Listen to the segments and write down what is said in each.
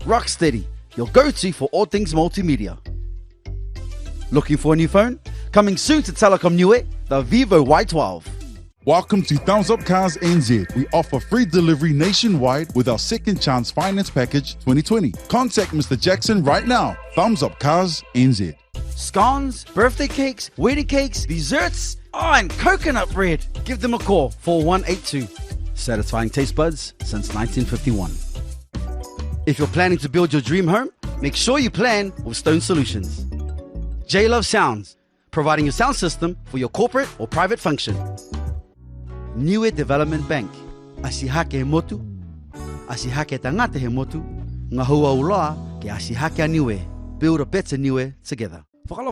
ROCKsteady, your go-to for all things multimedia. Looking for a new phone? Coming soon to Telecom Niue, the Vivo Y12. Welcome to Thumbs Up Cars NZ. We offer free delivery nationwide with our Second Chance Finance Package 2020. Contact Mr. Jackson right now. Thumbs Up Cars NZ. Scones, birthday cakes, wedding cakes, desserts, and coconut bread. Give them a call, 4182. Satisfying taste buds since 1951. If you're planning to build your dream home, make sure you plan with Stone Solutions. J-Love Sounds, providing your sound system for your corporate or private function. Niue Development Bank, asihake he motu, asihake tangata he motu, ngahua uloa ke asihake Niue. Build a better Niue together. What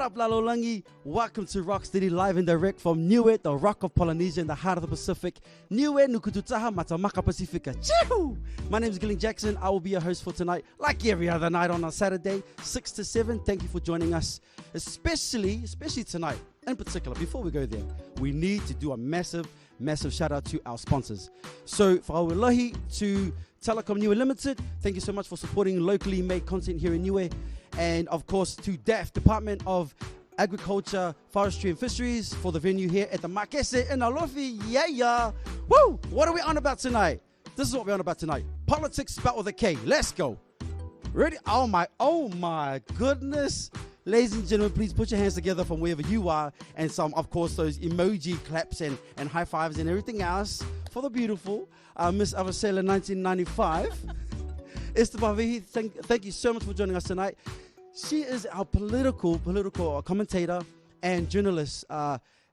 up, Lalolangi? Welcome to ROCKsteady live and direct from Niue, the rock of Polynesia in the heart of the Pacific. Niue Nukututaha Matamaka Pacifica. Choo! My name is Glen Jackson. I will be your host for tonight, like every other night on a Saturday, 6 to 7. Thank you for joining us, especially tonight. In particular, before we go there, we need to do a massive shout out to our sponsors. So, whakaulohi to Telecom Niue Limited, thank you so much for supporting locally made content here in Niue. And of course to DAFF, Department of Agriculture, Forestry and Fisheries, for the venue here at the Makete in Alofi. Yeah. Woo! What are we on about tonight? This is what we're on about tonight. Politics spelled with a K. Let's go. Ready? Oh my goodness. Ladies and gentlemen, please put your hands together from wherever you are, and some, of course, those emoji claps and high fives and everything else for the beautiful Miss Avasela 1995. Estebavihi, thank you so much for joining us tonight. She is our political commentator and journalist,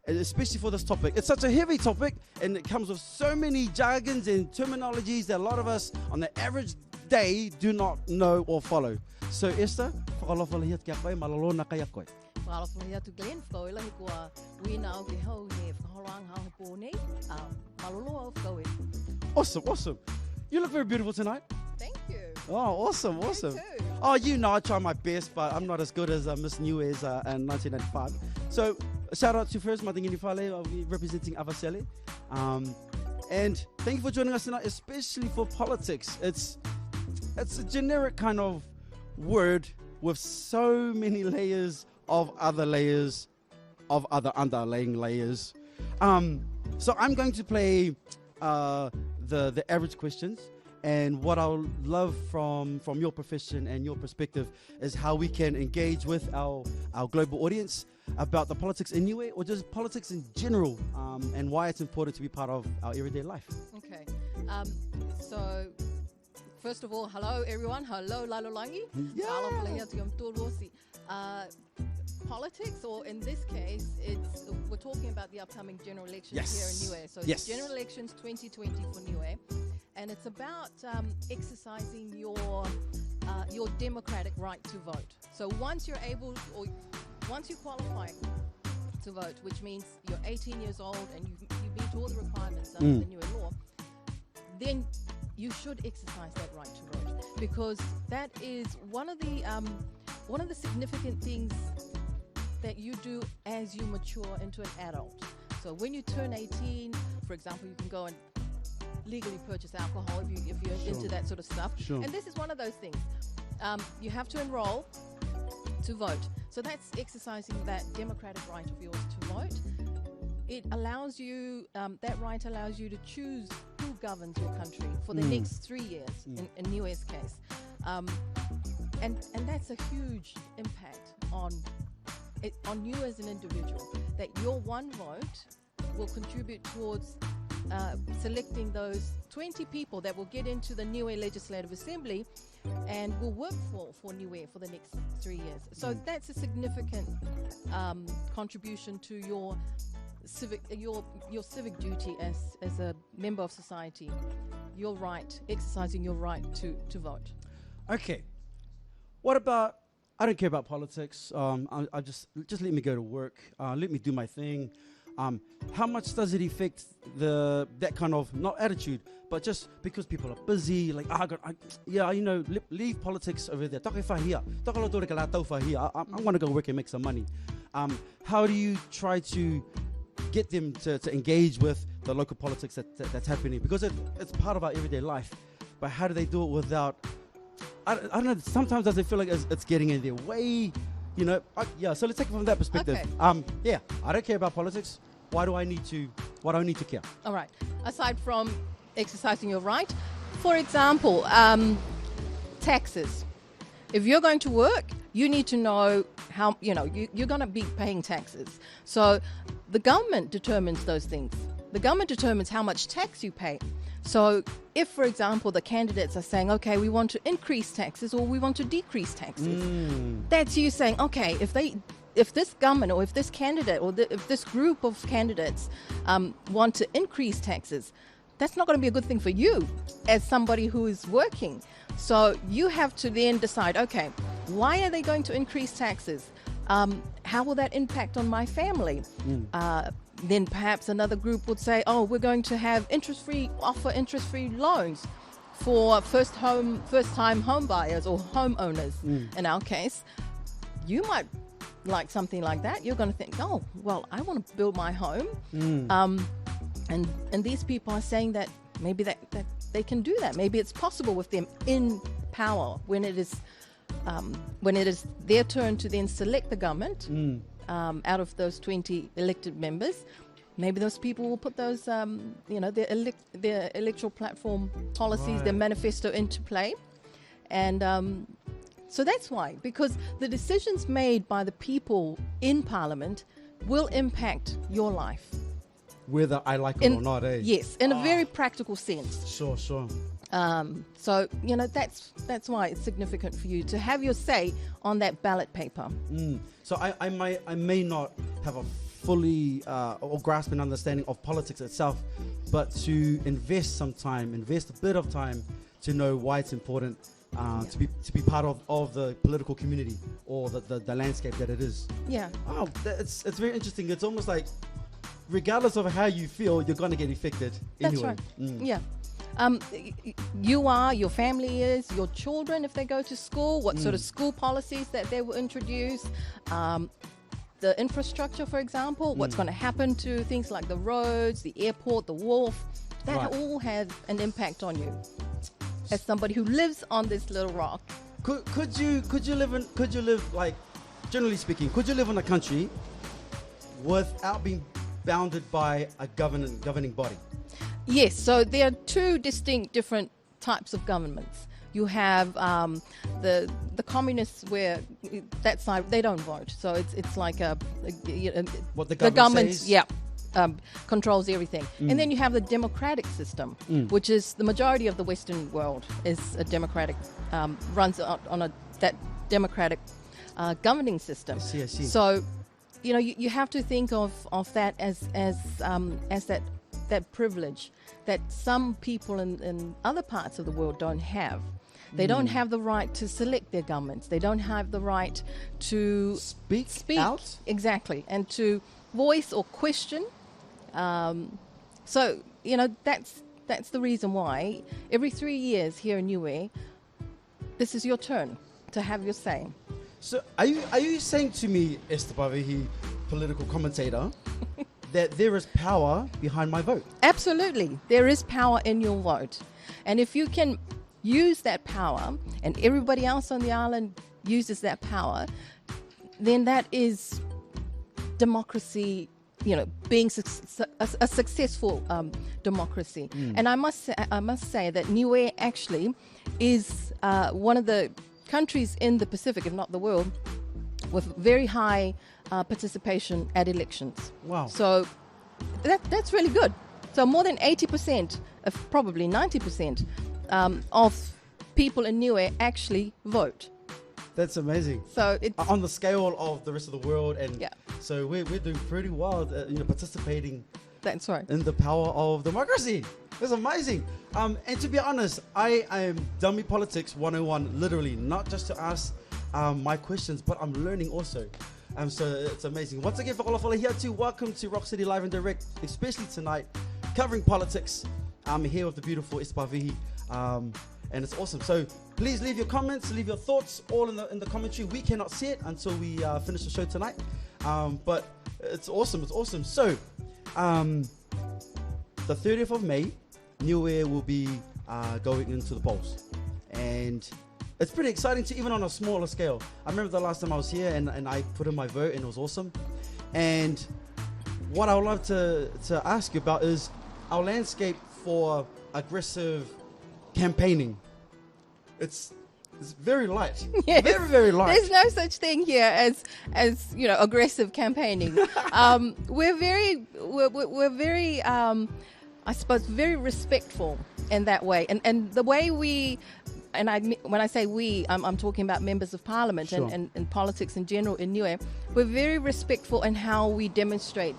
especially for this topic. It's such a heavy topic, and it comes with so many jargons and terminologies that a lot of us on the average day do not know or follow. So Esther, whakalofalahiat kia koe, malolo na kaya koe. Whakalofalahiat tu Glen, whakauilahi kua wina au ke hau ne whakarang hau hapo nei, malolo au whakaue. Awesome. You look very beautiful tonight. Thank you. Oh, awesome. Oh, I try my best, but I'm not as good as Miss Niue's in 1995. So, shout out to first Matingini Fale, representing Avasele. And thank you for joining us tonight, especially for politics. It's a generic kind of word with so many layers of other layers of other underlying layers. So I'm going to play the average questions. And what I'll love from your profession and your perspective is how we can engage with our global audience about the politics in Niue, or just politics in general, and why it's important to be part of our everyday life. Okay. So, first of all, hello everyone. Hello Lalolangi. Politics, or in this case, we're talking about the upcoming general elections here in Niue. So it's general elections 2020 for Niue. And it's about exercising your democratic right to vote. So once you qualify to vote, which means you're 18 years old and you meet all the requirements under the Niue law, then you should exercise that right to vote, because that is one of the significant things that you do as you mature into an adult. So when you turn 18, for example, you can go and legally purchase alcohol if you're into that sort of stuff. Sure. And this is one of those things. You have to enroll to vote. So that's exercising that democratic right of yours to vote. It allows you, that right allows you to choose who governs your country for the next 3 years, in Niue's case. And that's a huge impact on you as an individual, that your one vote will contribute towards selecting those 20 people that will get into the Niue Legislative Assembly and will work for Niue for the next 3 years. So that's a significant contribution to your civic duty as a member of society. Your right, exercising your right to vote. Okay. What about, I don't care about politics. I just let me go to work. Let me do my thing. How much does it affect that kind of, not attitude, but just because people are busy, like, leave politics over there. I'm going to go work and make some money. How do you try to get them to engage with the local politics that's happening? Because it's part of our everyday life. But how do they do it without I don't know. Sometimes does it feel like it's getting in their way? You know, so let's take it from that perspective. Okay. I don't care about politics. Why do I need to care? All right. Aside from exercising your right, for example, taxes. If you're going to work, you need to know how, you're going to be paying taxes. So the government determines those things. The government determines how much tax you pay. So if, for example, the candidates are saying, okay, we want to increase taxes or we want to decrease taxes, that's you saying, okay, if this government or if this candidate or if this group of candidates want to increase taxes, that's not going to be a good thing for you as somebody who is working. So you have to then decide, okay, why are they going to increase taxes? How will that impact on my family? Then perhaps another group would say, oh, we're going to have offer interest-free loans for first-time home buyers or homeowners. In our case, you might like something like that. You're going to think, oh, well, I want to build my home. And these people are saying that maybe that they can do that. Maybe it's possible with them in power when it is their turn to then select the government. Out of those 20 elected members, maybe those people will put those, their electoral platform policies, their manifesto into play. And so that's why, because the decisions made by the people in Parliament will impact your life. Whether I like it or not, eh? Yes, in a very practical sense. Sure. So, that's why it's significant for you to have your say on that ballot paper. So I may not have a fully or grasp an understanding of politics itself, but to invest a bit of time to know why it's important to be part of the political community or the landscape that it is. Yeah. Oh, it's very interesting. It's almost like regardless of how you feel, you're going to get affected anyway. That's right. Yeah. You are, your family is, your children, if they go to school, what sort of school policies that they will introduce, the infrastructure, for example, what's going to happen to things like the roads, the airport, the wharf, that all has an impact on you as somebody who lives on this little rock. Could you live, like, generally speaking, could you live in a country without being bounded by a governing body? Yes, so there are two distinct different types of governments. You have the communists, where that side they don't vote, so it's like what the government says? Controls everything. And then you have the democratic system, which is the majority of the Western world is a democratic, runs on that democratic governing system. I see. So, you have to think of that as that privilege that some people in other parts of the world don't have. They don't have the right to select their governments. They don't have the right to speak out. Exactly, and to voice or question. So that's the reason why every 3 years here in Niue, this is your turn to have your say. So are you saying to me, Esther Pavehi, political commentator, that there is power behind my vote? Absolutely. There is power in your vote. And if you can use that power and everybody else on the island uses that power, then that is democracy, being a successful democracy. And I must say that Niue actually is one of the countries in the Pacific, if not the world, with very high participation at elections. Wow. So that's really good. So more than 80%, probably 90% of people in Niue actually vote. That's amazing. So it's on the scale of the rest of the world, and so we're doing pretty well, participating. That's right. In the power of democracy. That's amazing. And to be honest, I am Dummy Politics 101, literally, not just to ask my questions, but I'm learning also. So it's amazing. Once again, for Alofi here too, welcome to ROCKsteady Live and Direct, especially tonight, covering politics. I'm here with the beautiful Ispavihi, and it's awesome. So please leave your comments, leave your thoughts, all in the commentary. We cannot see it until we finish the show tonight, but it's awesome. It's awesome. So the 30th of May, Niue will be going into the polls, and it's pretty exciting to even on a smaller scale. I remember the last time I was here and I put in my vote and it was awesome. And what I would love to ask you about is our landscape for aggressive campaigning. It's very light. Yes. Very, very light. There's no such thing here as aggressive campaigning. We're very I suppose very respectful in that way. And the way when I say we, I'm talking about members of parliament. Sure. and politics in general in Niue. We're very respectful in how we demonstrate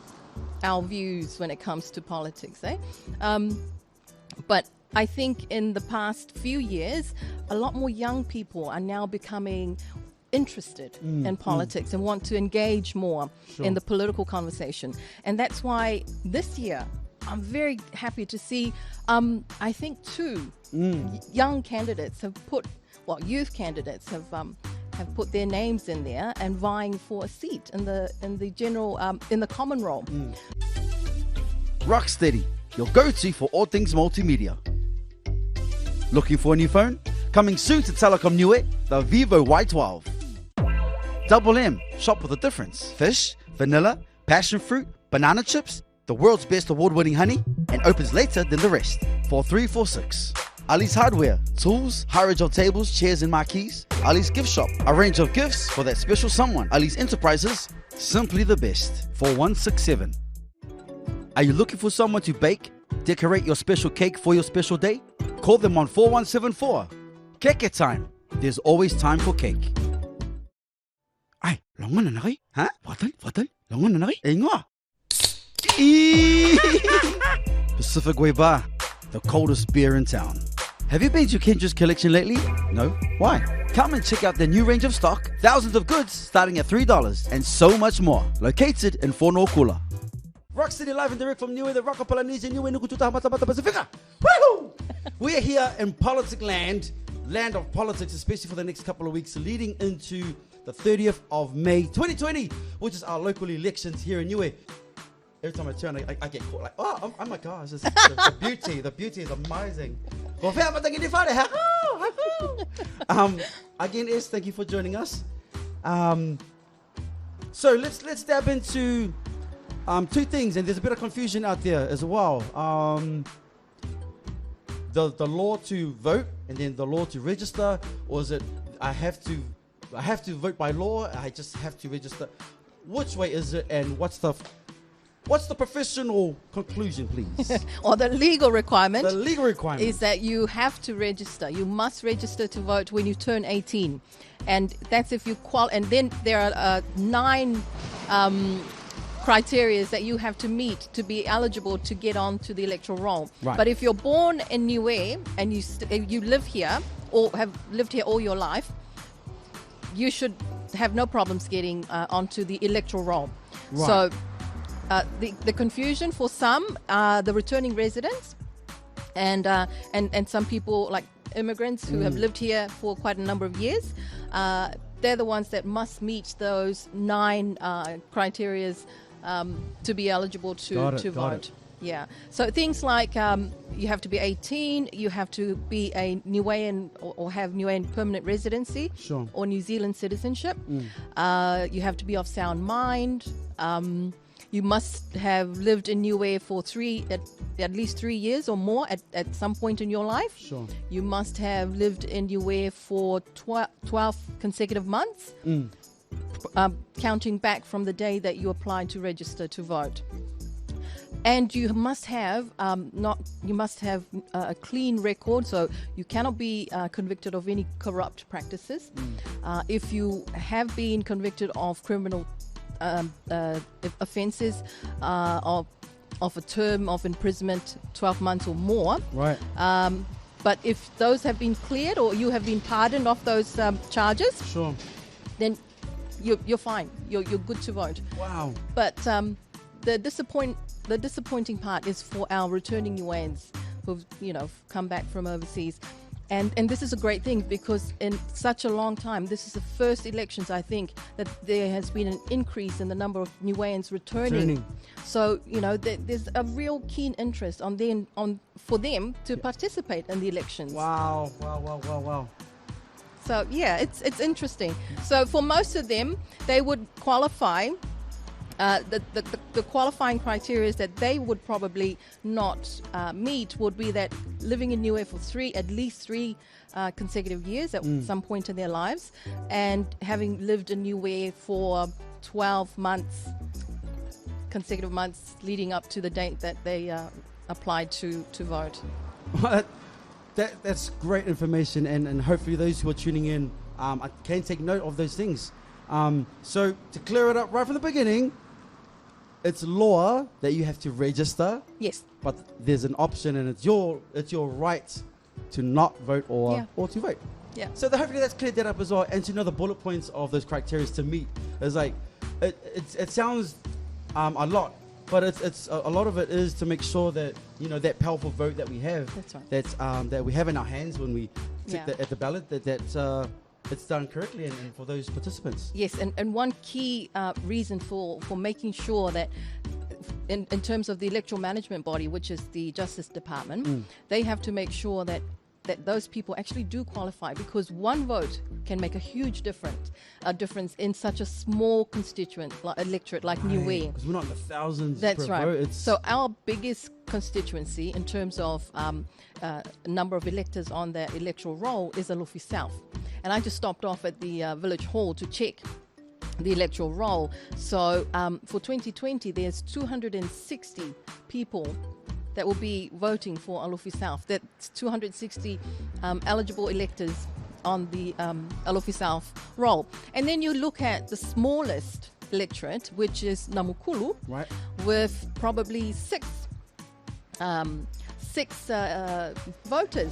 our views when it comes to politics. But I think in the past few years, a lot more young people are now becoming interested in politics and want to engage more in the political conversation. And that's why this year, I'm very happy to see, I think 2 young candidates youth candidates have put their names in there and vying for a seat in the general, in the common roll. ROCKsteady, your go-to for all things multimedia. Looking for a new phone? Coming soon to Telecom Niue, the Vivo Y12. Double M, shop with a difference. Fish, vanilla, passion fruit, banana chips, the world's best award-winning honey, and opens later than the rest. 4346. Ali's Hardware, tools, high range of tables, chairs and marquees. Ali's Gift Shop, a range of gifts for that special someone. Ali's Enterprises, simply the best. 4167. Are you looking for someone to bake, decorate your special cake for your special day? Call them on 4174. Keke time. There's always time for cake. Ay, longan na nari? Ha? Watal? Longan na nari? Inga. Pacific Way Bar, the coldest beer in town. Have you been to Kendras Kollection lately? No? Why? Come and check out their new range of stock, thousands of goods starting at $3, and so much more. Located in Forestry. ROCKsteady live and direct from Niue, the Rock of Polynesia, Niue, Nukututa, Matabata, Pacifica. Woohoo! We are here in Politic land of politics, especially for the next couple of weeks, leading into the 30th of May 2020, which is our local elections here in Niue. Every time I turn, I get caught like, oh my gosh, the beauty is amazing. Again, Es, thank you for joining us. So let's dab into 2 things, and there's a bit of confusion out there as well. The law to vote and then the law to register, or is it I have to vote by law? I just have to register. Which way is it, and what's the professional conclusion, please? Or the legal requirement? The legal requirement is that you have to register. You must register to vote when you turn 18, and that's if you And then there are 9 criteria that you have to meet to be eligible to get onto the electoral roll. Right. But if you're born in Niue and you live here or have lived here all your life, you should have no problems getting onto the electoral roll. Right. So the confusion for some are the returning residents and some people like immigrants who have lived here for quite a number of years. They're the ones that must meet those 9 criterias to be eligible to vote. Yeah. So things like you have to be 18, you have to be a Niuean or have Niuean permanent residency, sure, or New Zealand citizenship. You have to be of sound mind. You must have lived in Niue for at least 3 years or more at some point in your life. Sure. You must have lived in Niue for 12 consecutive months, counting back from the day that you applied to register to vote. And you must have a clean record, so you cannot be convicted of any corrupt practices. If you have been convicted of criminal offences of a term of imprisonment 12 months or more, right? But if those have been cleared or you have been pardoned of those charges, sure, then you're fine. You're good to vote. Wow. But the disappointing part is for our returning Niueans who've come back from overseas. And this is a great thing because in such a long time, this is the first elections, I think, that there has been an increase in the number of Niueans returning. So, there's a real keen interest for them to participate in the elections. Wow. So yeah, it's interesting. So for most of them, they would qualify. The qualifying criteria that they would probably not meet would be that living in Niue for at least three consecutive years at some point in their lives, and having lived in Niue for 12 months, consecutive months leading up to the date that they applied to vote. That's great information, and hopefully those who are tuning in can take note of those things. So to clear it up right from the beginning, it's law that you have to register. Yes. But there's an option, and it's your right to not vote or to vote. Yeah. So hopefully that's cleared that up as well, and to know the bullet points of those criteria to meet. It's like it sounds a lot, but it's a lot of it is to make sure that that powerful vote that we have. That's right. That's that we have in our hands when we tick at the ballot. That it's done correctly and for those participants. Yes, and one key reason for making sure that in terms of the electoral management body, which is the Justice Department, they have to make sure that those people actually do qualify, because one vote can make a huge difference in such a small constituent electorate like Niue. Because we're not in the thousands. That's per right. Vote. So our biggest constituency in terms of number of electors on the electoral roll is Alofi South. And I just stopped off at the village hall to check the electoral roll. So for 2020, there's 260 people that will be voting for Alofi South. That's 260 eligible electors on the Alofi South roll. And then you look at the smallest electorate, which is Namukulu, right, with probably six voters.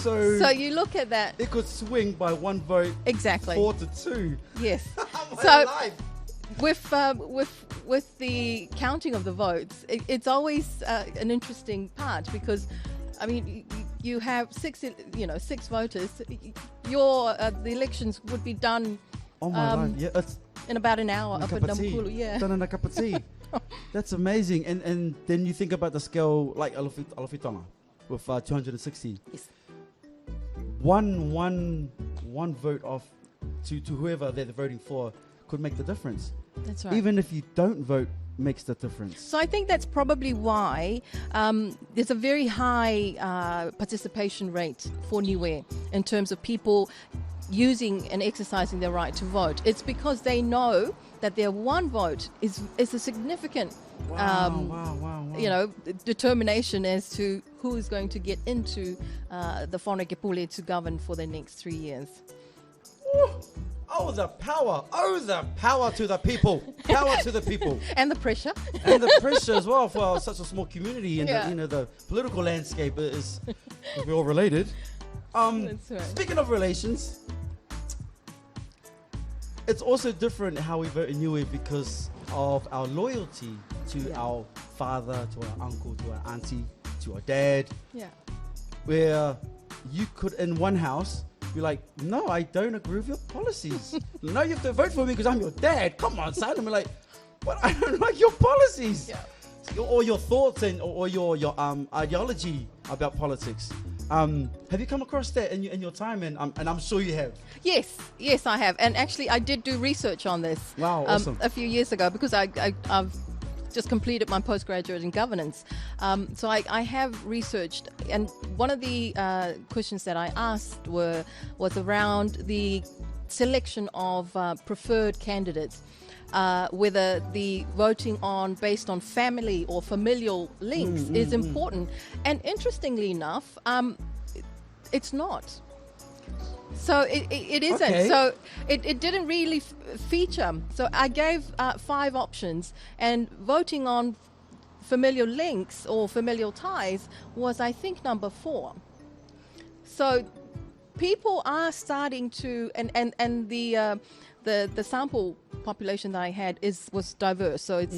So you look at that. It could swing by one vote. Exactly. 4-2. Yes. So with the counting of the votes, it's always an interesting part, because I mean you have six voters. The elections would be done. Oh my God! Yeah, it's in about an hour up at Namukulu. Yeah. Done in a cup of tea. That's amazing. And then you think about the scale like Alofi Tonga with 260. Yes. One vote off to whoever they're voting for could make the difference. That's right. Even if you don't vote, makes the difference. So I think that's probably why there's a very high participation rate for Niue in terms of people using and exercising their right to vote. It's because they know that their one vote is a significant determination as to who is going to get into the Whanake Pule to govern for the next 3 years. Ooh. Oh, the power to the people. Power to the people. And the pressure. And the pressure as well for such a small community. And the political landscape is we're all related. That's right. Speaking of relations, it's also different how we vote in Niue because of our loyalty to our father, to our uncle, to our auntie, to our dad. Yeah. Where you could, in one house, be like, no, I don't agree with your policies. No, you have to vote for me because I'm your dad. Come on, son. And we're like, but I don't like your policies. Yeah. Or your thoughts or your ideology about politics. Have you come across that in your time? And I'm sure you have. Yes, I have. And actually, I did do research on this. Wow, awesome. A few years ago, because I've just completed my postgraduate in governance. So I have researched, and one of the questions that I asked was around the selection of preferred candidates, whether the voting based on family or familial links is important. And interestingly enough, it's not. So it isn't. Okay. So it didn't really feature. So I gave 5 options, and voting on familial links or familial ties was, I think, number 4. So people are starting to, and the sample population that I had was diverse. So it's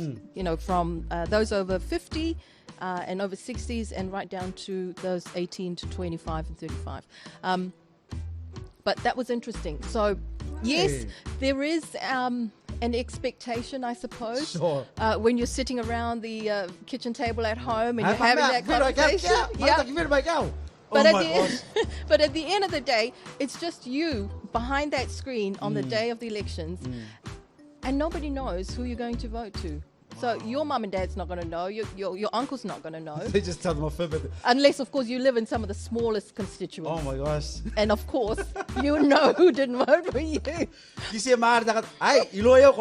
from those over 50 and over 60s, and right down to those 18 to 25 and 35. But that was interesting. So, yes, there is an expectation, I suppose, sure. When you're sitting around the kitchen table at home and you're having that conversation. But But at the end of the day, it's just you behind that screen on the day of the elections, and nobody knows who you're going to vote to. So your mum and dad's not going to know. Your uncle's not going to know. They just tell them off it. Unless, of course, you live in some of the smallest constituents. Oh my gosh. And of course, you know who didn't vote for you. You see a man that hey, you know you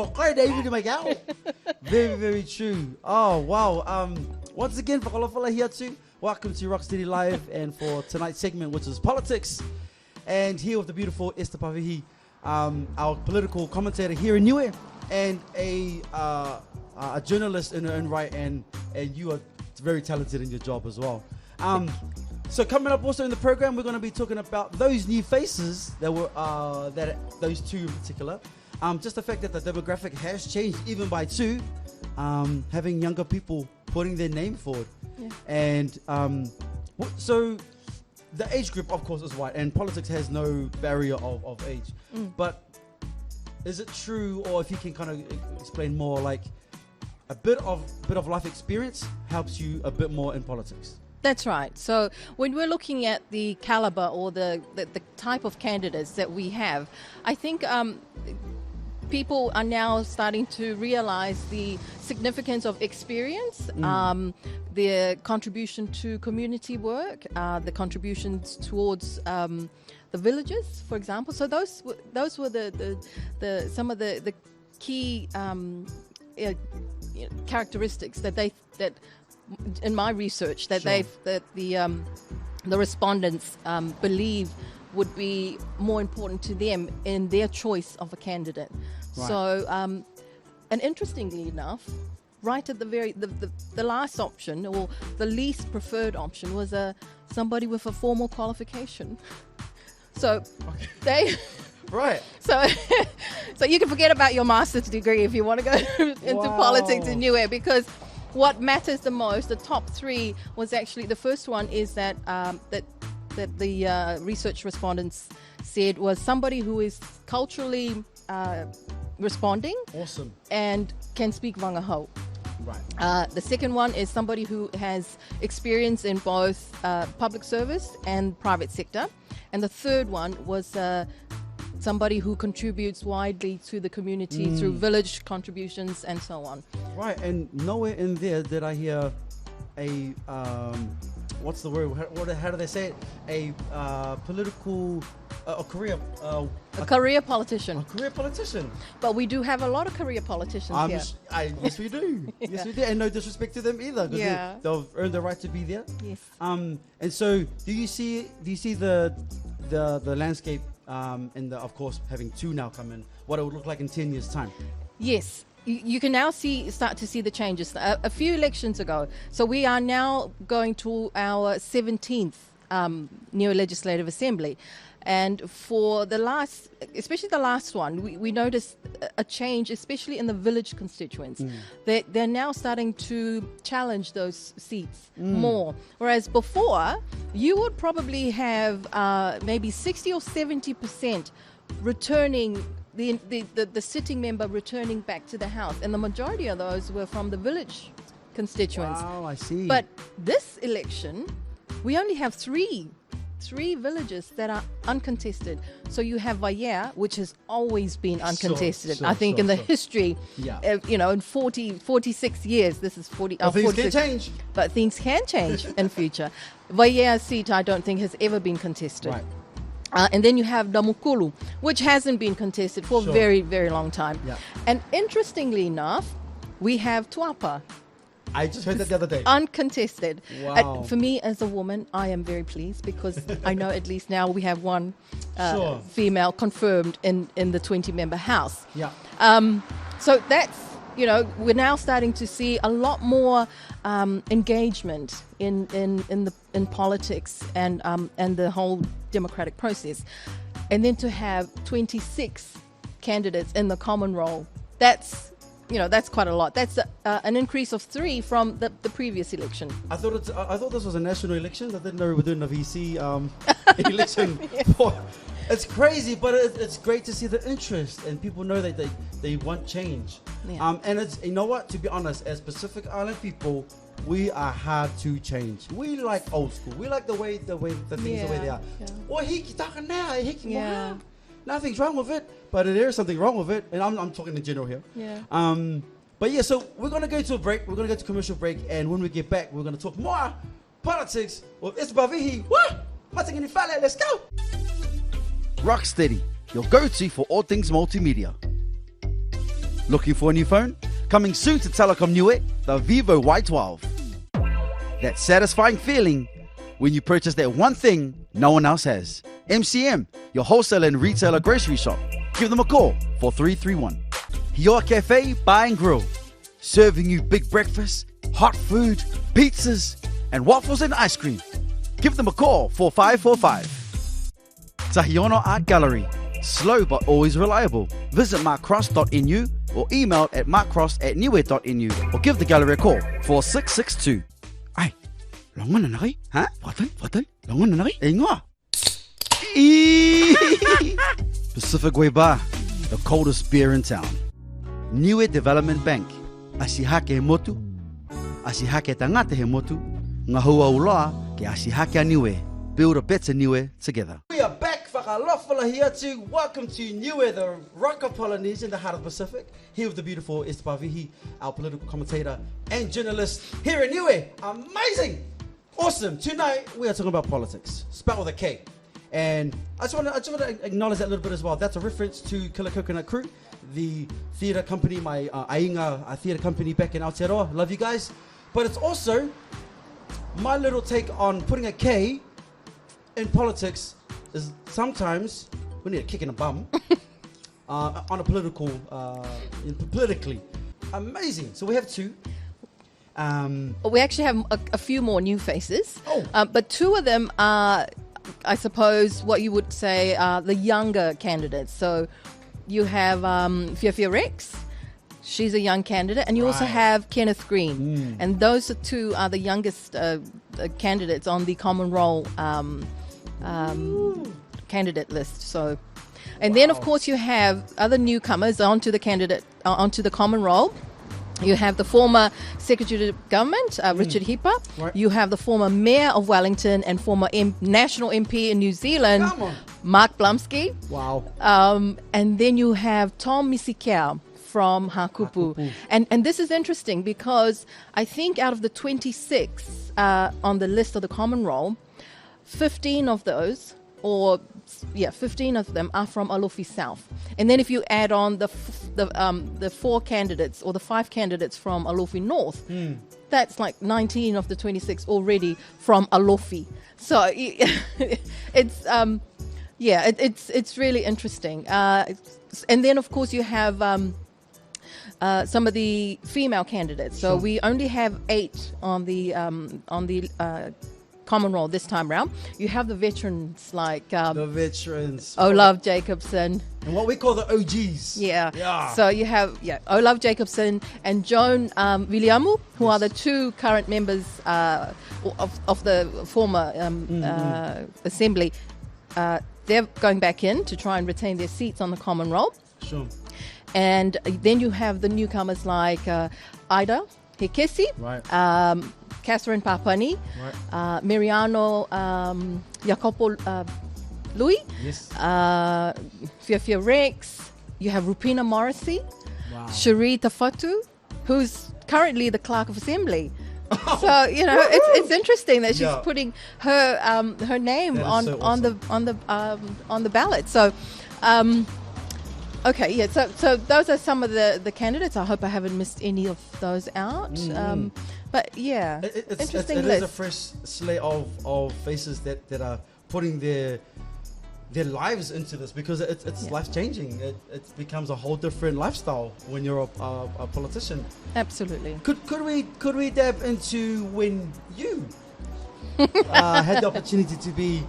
very, very true. Oh wow. Once again, for Alofi here too. Welcome to ROCKsteady Live, and for tonight's segment, which is politics, and here with the beautiful Esther Pavihi, our political commentator here in Niue, and a journalist in her own right, and you are very talented in your job as well. So coming up also in the program, we're going to be talking about those new faces that were those two in particular. Just the fact that the demographic has changed even by two, having younger people putting their name forward. Yeah. And so the age group, of course, is white, and politics has no barrier of age. But is it true, or if you can kind of explain more, like a bit of life experience helps you a bit more in politics? That's right. So when we're looking at the caliber or the type of candidates that we have, I think people are now starting to realize the significance of experience, their contribution to community work, the contributions towards the villages, for example. So those were the some of the key characteristics that in my research that the respondents believe would be more important to them in their choice of a candidate. Right. So, and interestingly enough, right at the last option, or the least preferred option, was somebody with a formal qualification. So they right. So you can forget about your master's degree if you want to go into politics in Niue, because what matters the most, the top three, was actually, the first one is that the research respondents said was somebody who is culturally responding. Awesome. And can speak Wangahau. Right. The second one is somebody who has experience in both public service and private sector. And the third one was somebody who contributes widely to the community through village contributions and so on. Right, and nowhere in there did I hear a what's the word? How do they say it? A political, a career. A career politician. A career politician. But we do have a lot of career politicians here. Yes, we do. Yes, we do. And no disrespect to them either, because they've earned the right to be there. Yes. And so, do you see the landscape? And of course, having two now come in, what it would look like in 10 years' time? Yes. You can now start to see the changes. A few elections ago, so we are now going to our 17th Niue Legislative Assembly, and for especially the last one, we noticed a change, especially in the village constituents. They're now starting to challenge those seats more, whereas before you would probably have maybe 60 or 70% returning. The sitting member returning back to the house, and the majority of those were from the village constituents. Wow, I see. But this election, we only have three villages that are uncontested. So you have Vaya, which has always been uncontested. I think in the history, in 46 years, this is 40. Things can change. But things can change in future. Vaya's seat, I don't think, has ever been contested. Right. And then you have Damukulu, which hasn't been contested for a very, very long time. Yeah. And interestingly enough, we have Tuapa. I just heard that the other day. Uncontested. Wow. For me, as a woman, I am very pleased, because I know at least now we have one female confirmed in the 20-member house. Yeah. So that's, we're now starting to see a lot more engagement in politics and the whole democratic process, and then to have 26 candidates in the common role, that's quite a lot. That's an increase of 3 from the previous election. I thought this was a national election. I didn't know we were doing a VC election. It's crazy, but it's great to see the interest, and people know that they want change. Yeah. And it's, to be honest, as Pacific Island people, we are hard to change. We like old school. We like the way the things the way they are. nothing's wrong with it, but there is something wrong with it, and I'm talking in general here. Yeah. But yeah, so we're going to go to a break. We're going to go to commercial break, and when we get back, we're going to talk more politics with Isbavihi. What? Let's go. ROCKsteady, your go-to for all things multimedia. Looking for a new phone? Coming soon to Telecom Niue, the Vivo Y12. That satisfying feeling when you purchase that one thing no one else has. MCM, your wholesaler and retailer grocery shop. Give them a call, 4331. HIO Cafe Bar and Grill, serving you big breakfast, hot food, pizzas, and waffles and ice cream. Give them a call, 4545. Tahiono Art Gallery, slow but always reliable. Visit markcross.nu or email at markcross@niue.nu or give the gallery a call, 4662. Ay, longan na kay? Ha? Watan? Longan na kay? Ingo. Pacific Way Bar, the coldest beer in town. Niue Development Bank, asihake he motu, asihake tangata he motu, ngahua uloa ke asihake Niue. Build a better Niue together. We are back, whakalofala here to welcome to Niue, the rock of Polynesia in the heart of the Pacific. Here with the beautiful Isbavihi, our political commentator and journalist here in Niue. Amazing! Awesome! Tonight we are talking about politics, spelled with a K. And I just want to acknowledge that a little bit as well. That's a reference to Killer Coconut Crew, the theatre company, my Ainga theatre company back in Aotearoa. Love you guys. But it's also my little take on putting a K in politics is sometimes we need a kick in the bum on a politically. Amazing. So we have two. We actually have a few more new faces. Oh. But two of them are, I suppose, what you would say are the younger candidates. So you have Fiafia Rex. She's a young candidate. And you also have Kenneth Green. And those two are the youngest candidates on the Common Roll candidate list. So, and then of course you have other newcomers onto the Common Roll. You have the former Secretary of Government, Richard Hipa. Right. You have the former Mayor of Wellington and former National MP in New Zealand, Mark Blumsky. Wow. And then you have Tom Misikiao from Hakupu. And this is interesting because I think out of the 26 on the list of the Common Roll, 15 of those, 15 of them are from Alofi South. And then if you add on the 4 candidates or the 5 candidates from Alofi North, that's like 19 of the 26 already from Alofi. So it's it's really interesting. And then of course you have some of the female candidates. So we only have 8 on the Common Roll this time round. You have the veterans like Olaf Jacobson, and what we call the OGs. Yeah. So you have Olaf Jacobson and Joan Viliamu, who are the 2 current members of the former assembly. They're going back in to try and retain their seats on the Common Roll. Sure. And then you have the newcomers like Ida Hekesi, Catherine Papani, Mariano Jacopo Louis, Fiafia Rex. You have Rupina Morrissey, Cherie Tafatu, who's currently the Clerk of Assembly. So it's interesting that she's putting her name on the ballot. So. Okay, so those are some of the candidates. I hope I haven't missed any of those out. But yeah, interesting list. It is a fresh slate of faces that are putting their lives into this, because it's life changing. It becomes a whole different lifestyle when you're a politician. Absolutely. Could we dab into when you had the opportunity to be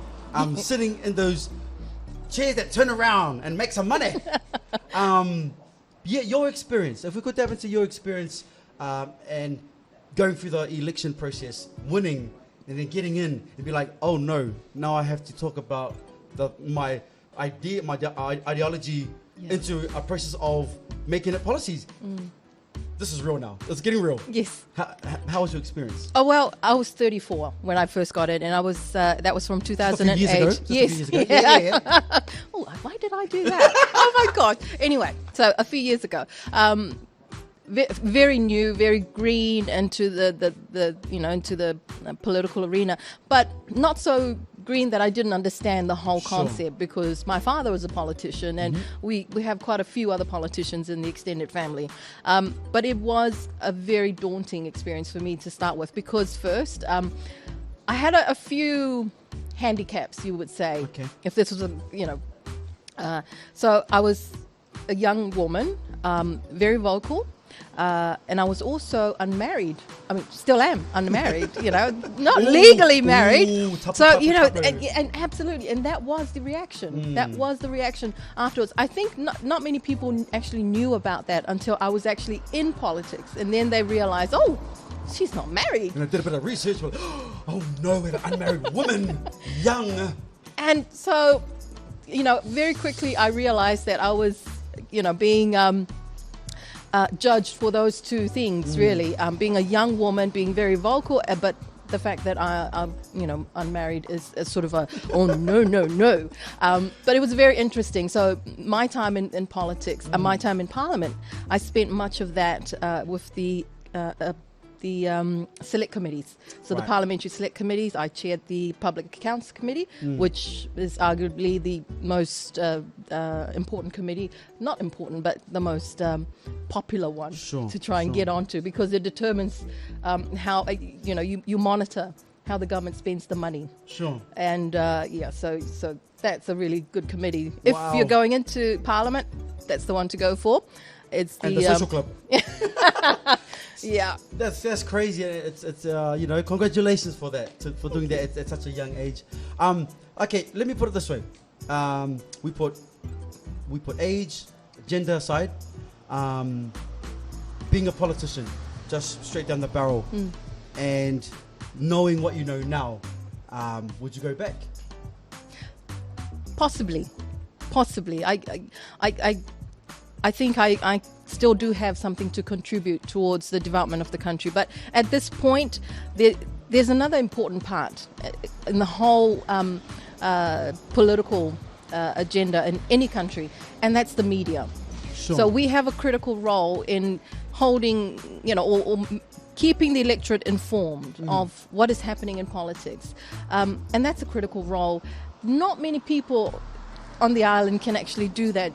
sitting in those chairs that turn around and make some money? Your experience. If we could dive into your experience and going through the election process, winning, and then getting in and be like, oh no, now I have to talk about my ideology into a process of making it policies. this is real now. It's getting real. Yes. How was your experience? Oh, well, I was 34 when I first got it, and I was that was from 2008. Just a few years ago. Yeah. Oh, why did I do that? Oh, my God. Anyway, so a few years ago. Very new, very green into the into the political arena, but not so green that I didn't understand the whole concept, because my father was a politician, and we have quite a few other politicians in the extended family. But it was a very daunting experience for me to start with, because first I had a few handicaps, you would say, if this was so I was a young woman, very vocal. And I was also unmarried. I mean, still am unmarried, not legally married. And absolutely. And that was the reaction. That was the reaction afterwards. I think not many people actually knew about that until I was actually in politics. And then they realized, oh, she's not married. And I did a bit of research. But, oh, no, we have an unmarried woman, young. And so, very quickly I realized that I was, being... judged for those two things, really. Being a young woman, being very vocal, but the fact that I'm unmarried is sort of no. But it was very interesting. So my time in politics, my time in Parliament, I spent much of that with the select committees. So the parliamentary select committees, I chaired the Public Accounts Committee, which is arguably the most important committee, not important, but the most popular one to try and get onto, because it determines how, you monitor how the government spends the money. And so that's a really good committee. If you're going into Parliament, that's the one to go for. It's the social club. Yeah, that's crazy. It's congratulations for that, for doing that at such a young age. Okay, let me put it this way. We put age, gender aside. Being a politician, just straight down the barrel, and knowing what you know now, would you go back? Possibly. I think I still do have something to contribute towards the development of the country. But at this point, there's another important part in the whole political agenda in any country, and that's the media. So we have a critical role in holding, or keeping the electorate informed of what is happening in politics. And that's a critical role. Not many people on the island can actually do that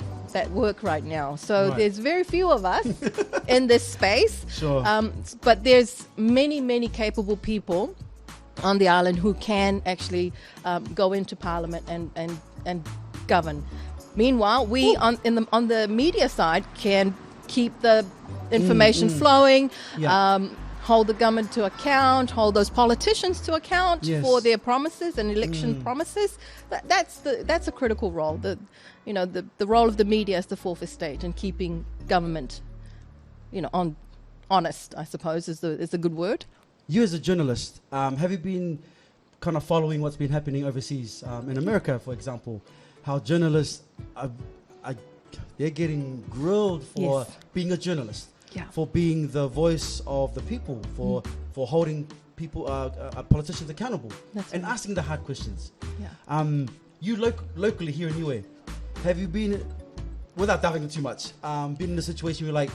work right now. So there's very few of us in this space. But there's many capable people on the island who can actually go into Parliament and govern. Meanwhile, we on the media side can keep the information flowing, hold the government to account, hold those politicians to account for their promises and election promises. That's a critical role. The role of the media as the fourth estate and keeping government, honest, I suppose is a good word. You as a journalist, have you been kind of following what's been happening overseas, in America, for example? How journalists they're getting grilled for being a journalist, for being the voice of the people, for holding people, politicians accountable, and asking the hard questions. You locally here in Niue, have you been, without diving into too much, been in a situation where you're like,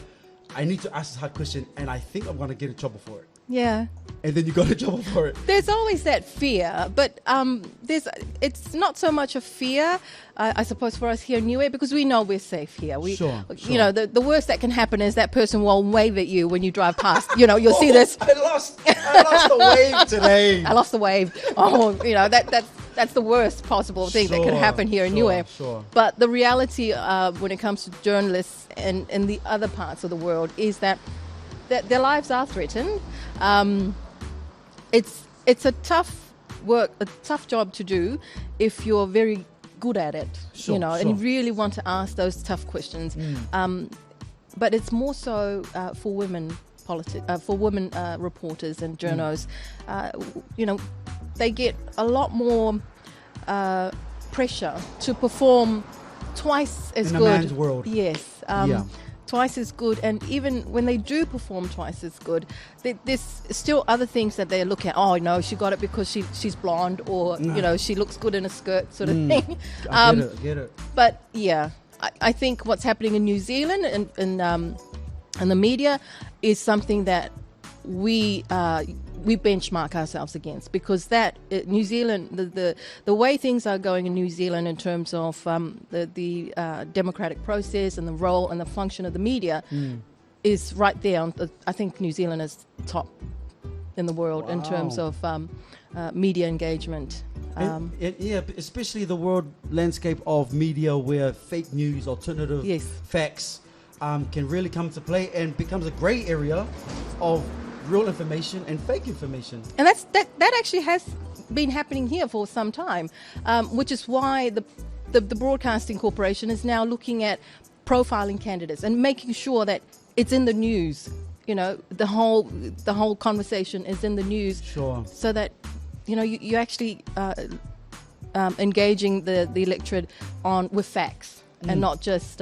I need to ask this hard question and I think I'm going to get in trouble for it? Yeah. And then you got in trouble for it. There's always that fear, but it's not so much a fear, I suppose, for us here in Niue, because we know we're safe here. The worst that can happen is that person will wave at you when you drive past. You'll see this. I lost the wave today. I lost the wave. That's the worst possible thing that can happen here in Niue. But the reality when it comes to journalists and in the other parts of the world is that their lives are threatened. It's a tough work, a tough job to do if you're very good at it, and you really want to ask those tough questions. But it's more so for women reporters and journos. They get a lot more pressure to perform twice as good. In a man's world. Yes. twice as good, and even when they do perform twice as good, there's still other things that they look at. Oh no, she got it because she's blonde, or she looks good in a skirt, sort of thing. I get it. But yeah, I think what's happening in New Zealand and the media is something that we benchmark ourselves against, because New Zealand, the way things are going in New Zealand in terms of the democratic process and the role and the function of the media is right there. I think New Zealand is top in the world in terms of media engagement. Especially the world landscape of media, where fake news, alternative facts can really come to play and becomes a grey area of real information and fake information. And that actually has been happening here for some time, which is why the Broadcasting Corporation is now looking at profiling candidates and making sure that it's in the news. The whole conversation is in the news, so that you actually engaging the electorate with facts and not just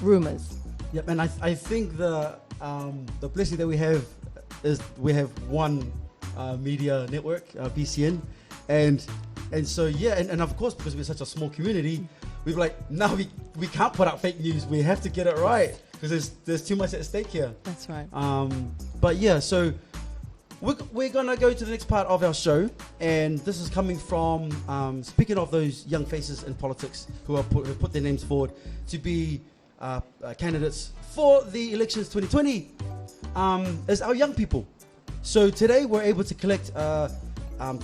rumors. Yep, and I think the blessing that we have is we have one media network, BCN, and so and of course, because we're such a small community, we're like, now we can't put out fake news. We have to get it right, because there's too much at stake here. That's right. But yeah, so we're gonna go to the next part of our show, and this is coming from speaking of those young faces in politics who have put their names forward to be candidates for the elections 2020. Is our young people. So today we're able to collect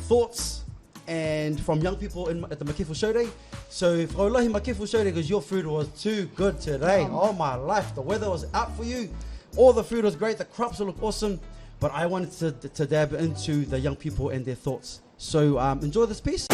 thoughts and from young people at the Makete Show Day. So whaulahi Makete Show Day, because your food was too good today. Oh my life, the weather was out for you. All the food was great, the crops look awesome. But I wanted to dab into the young people and their thoughts. So enjoy this piece.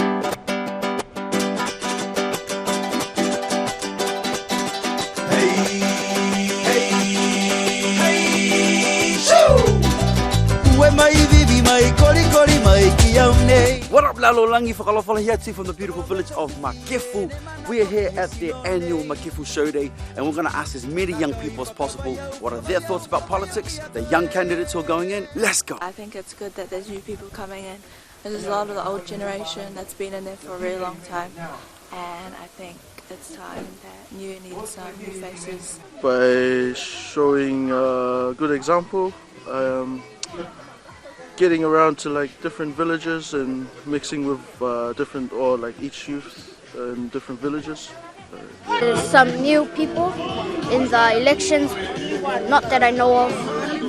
What up, Lalo Langi Whakalawhalahiatu from the beautiful village of Makete. We are here at the annual Makete Show Day, and we're going to ask as many young people as possible what are their thoughts about politics, the young candidates who are going in. Let's go. I think it's good that there's new people coming in. There's a lot of the old generation that's been in there for a really long time, and I think it's time that Niue needs some new faces. By showing a good example, getting around to like different villages and mixing with each youth in different villages. There's some new people in the elections, not that I know of.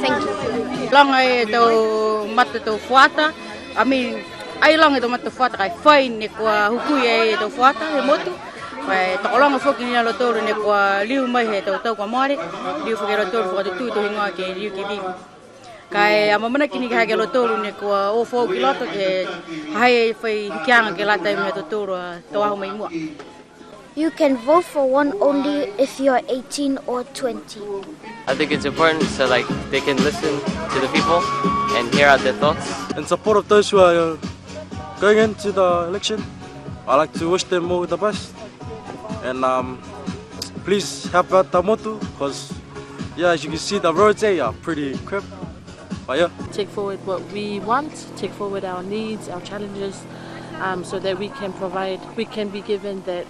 Thank you. Long ito matuto fuata. I mean, ay long ito matuto fuata kay fine ni kwa hukuye ito fuata he motu. Kay tokolong foki ni lo toro ni kwa liu mai he to kwa mari. Liu foki lo toro kwa tu hinga ke liu ki bi. Kay amamana kini ka ke lo toro ni kwa o fo ki lo to ke hai fai kyanga ke la tai me to toro to wa mai mo. You can vote for one only if you're 18 or 20. I think it's important so like they can listen to the people and hear out their thoughts. In support of those who are going into the election, I like to wish them all the best. And please help out the motu, because as you can see, the roads here are pretty crap. But take forward what we want, take forward our needs, our challenges, so that we can be given that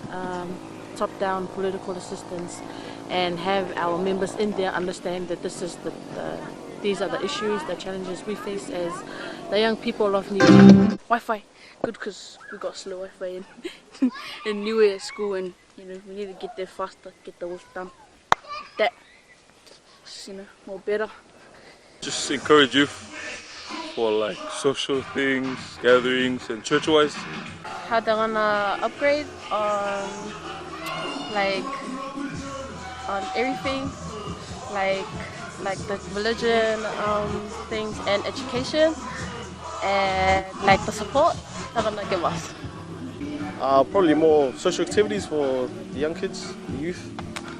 top-down political assistance and have our members in there understand that this is these are the issues, the challenges we face as the young people of Niue. Wi-Fi, good because we got slow Wi-Fi in Niue at school, and we need to get there faster, get the work done. That's more better. Just encourage youth for like social things, gatherings, and church-wise. How they're gonna upgrade on everything, like the religion things and education, and like the support they're gonna give us. Probably more social activities for the young kids, the youth.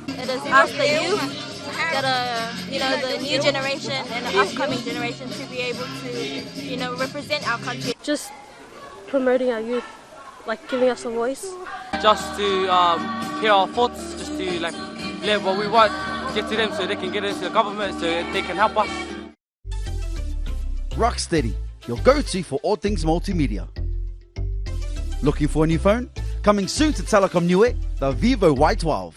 It is us, the youth, that are, the new generation and the upcoming generation to be able to, represent our country. Just promoting our youth, like giving us a voice. Just to hear our thoughts, just to like live what we want get to them so they can get into the government so they can help us. ROCKsteady, your go-to for all things multimedia. Looking for a new phone? Coming soon to Telecom Niue, the Vivo Y12.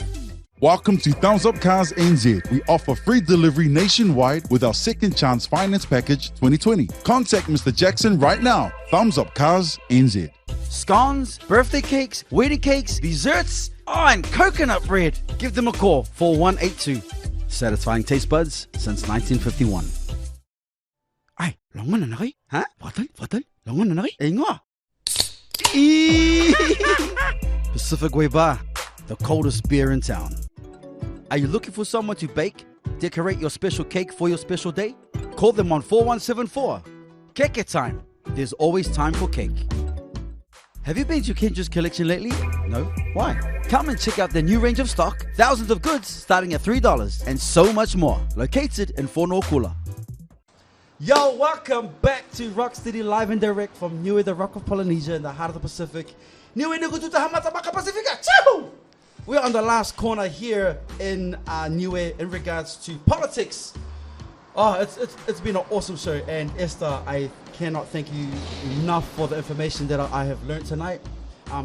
Welcome to Thumbs Up Cars NZ. We offer free delivery nationwide with our second chance finance package 2020. Contact Mr. Jackson right now. Thumbs Up Cars NZ. Scones, birthday cakes, wedding cakes, desserts, and coconut bread. Give them a call, 4182. Satisfying taste buds since 1951. Ay, longan na naki? Ha? Fatal, longan na naki? Ingo. Pacific Way Bar, the coldest beer in town. Are you looking for someone to bake, decorate your special cake for your special day? Call them on 4174. Keke time. There's always time for cake. Have you been to Kendras Kollection lately? No? Why? Come and check out their new range of stock, thousands of goods starting at $3, and so much more. Located in Forestry. Yo, welcome back to ROCKsteady live and direct from Niue, the Rock of Polynesia in the heart of the Pacific. Niue Nukututa Hamata Maka Pacifica. Choo! We're on the last corner here in Niue in regards to politics. Oh, it's been an awesome show, and Esther, I cannot thank you enough for the information that I have learned tonight.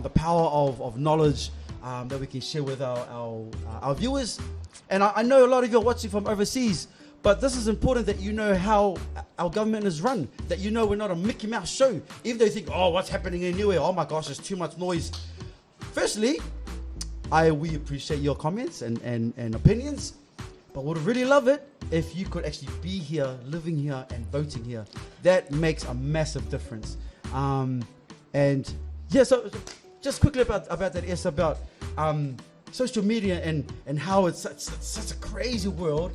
The power of knowledge that we can share with our viewers. And I know a lot of you are watching from overseas, but this is important that you know how our government is run, that you know we're not a Mickey Mouse show. Even though you think, oh, what's happening in Niue? Oh my gosh, there's too much noise. Firstly, we appreciate your comments and opinions, but would really love it if you could actually be here, living here, and voting here. That makes a massive difference. And yeah, so just quickly about that, it's about social media and how it's such a crazy world,